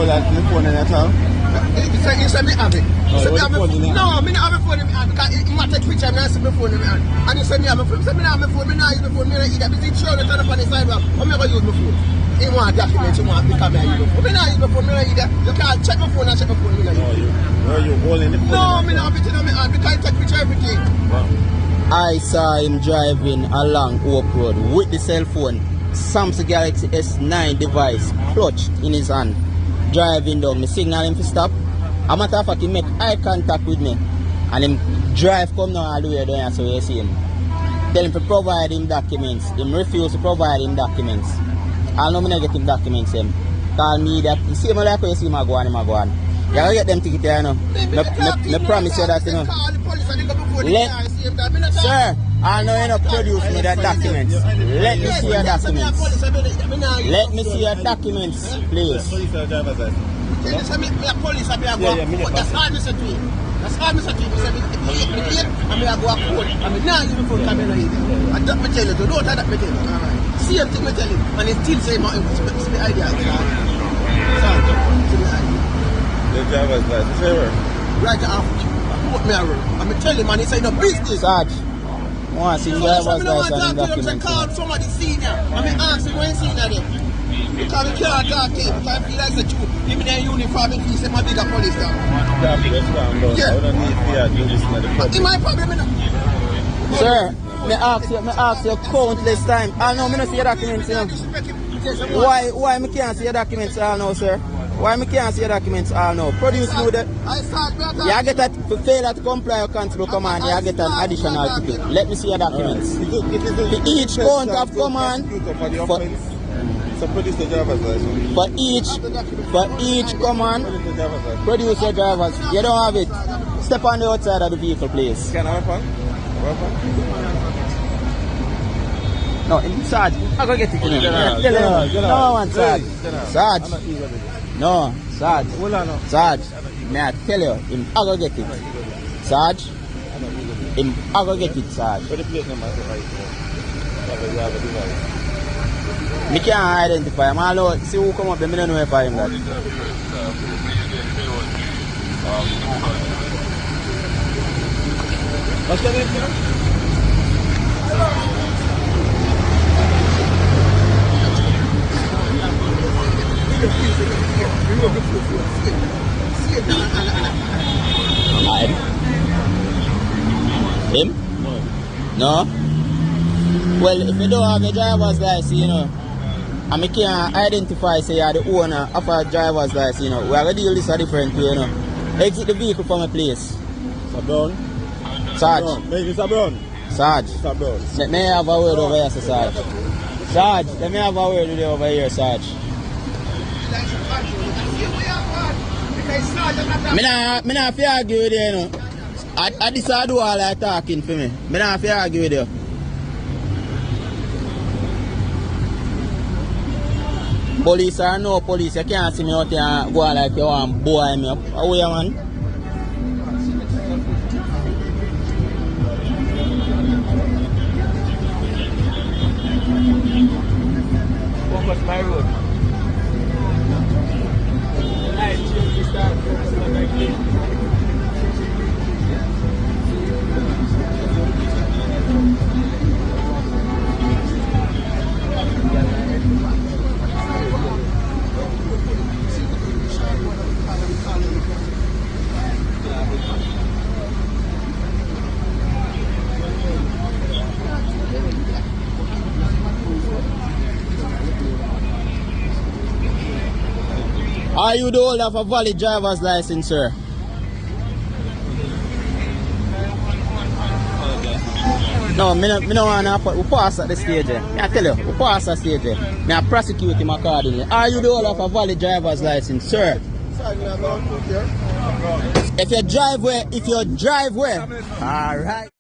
like the phone in that town? You say me have it. You say me have my phone. No, me not have my phone in my hand because it might take picture and I see my phone in my hand. And you say me have my phone. You say me not have my phone. Me not use my phone. Me not eat that. Me show you turn up on the sidewalk. I'm never use my phone. You want documents, you want to become a use my phone. Me not use my phone. Me not eat that. You can't check my phone and check my phone. Where you holding the phone? No, me not have it in my hand because I take picture everything. I saw him driving along Oak Road with the cell phone, Samsung Galaxy S9 device clutched in his hand, driving down. Me signal him to stop. A matter of fact, he make eye contact with me, and him drive come down all the way down, so you see him. Tell him to provide him documents. Him refuse to provide him documents. I know me not get him documents. Him call me that. You see him like how you see him go on, him go on. You gotta get them tickets, you know. Me promise you that, you know. Sir, I know you not produce me that documents. Let me see your documents. Let me see your documents, please. That's hard to say to you. That's hard to say to you. I'm going to go to court. I'm now you before coming in. I don't tell you. Don't that me tell you. See him me tell him. And he still say my idea. The driver's license error. Right after. I'm telling him and he say no business. Sarge, I want to see driver's license and documents. Call somebody senior. I mean ask him when senior there. Because we can't talk to him. Because I feel like the truth. Him in their uniform and he say my bigger police down. Yeah. I don't need fear to listen to the public. In my problem, sir, me ask you countless times. I know me not see your documents, you know. Why me can't see your documents all now, sir? Why me can't see your documents all now? Produce me that. You get that for failure to comply with constable command, you get an additional ticket. Let me see your documents. For each count of command, so produce the driver's license. For each command, produce your driver's. You don't have it. Step on the outside of the vehicle, please. Can I have one? No, Sarge, I'm going to get it. No one, Sarge. Sarge. No, Sarge. Sarge. May I tell you, I'm going to get it. Sarge. I'm going to get it, Sarge. I can't identify him. I'll see who come up, I don't know if I am that. What's your name, sir? Him? No? Well, if you don't have a driver's license, you know, and I can't identify, say, you're the owner of a driver's license, you know, we are going to deal this a different way, you know. Exit the vehicle from a place. Mr. Brown? Sarge. Mr. Brown? Sarge. Mr. Brown. Let me have a word over here, sir, Sarge. Sarge, let me have a word with you over here, Sarge. Me not fi argue with you, you know. I this I do all that talking for me. Me not fi argue with you. Police or no police, you can't see me out here and go like you want boy me up. How are you, man? Focus my road. Are you the holder of a valid driver's license, sir? No, me no want to pass at the stage. I tell you, we pass at the stage. I prosecute him accordingly. Are you the holder of a valid driver's license, sir? If you drive where, alright.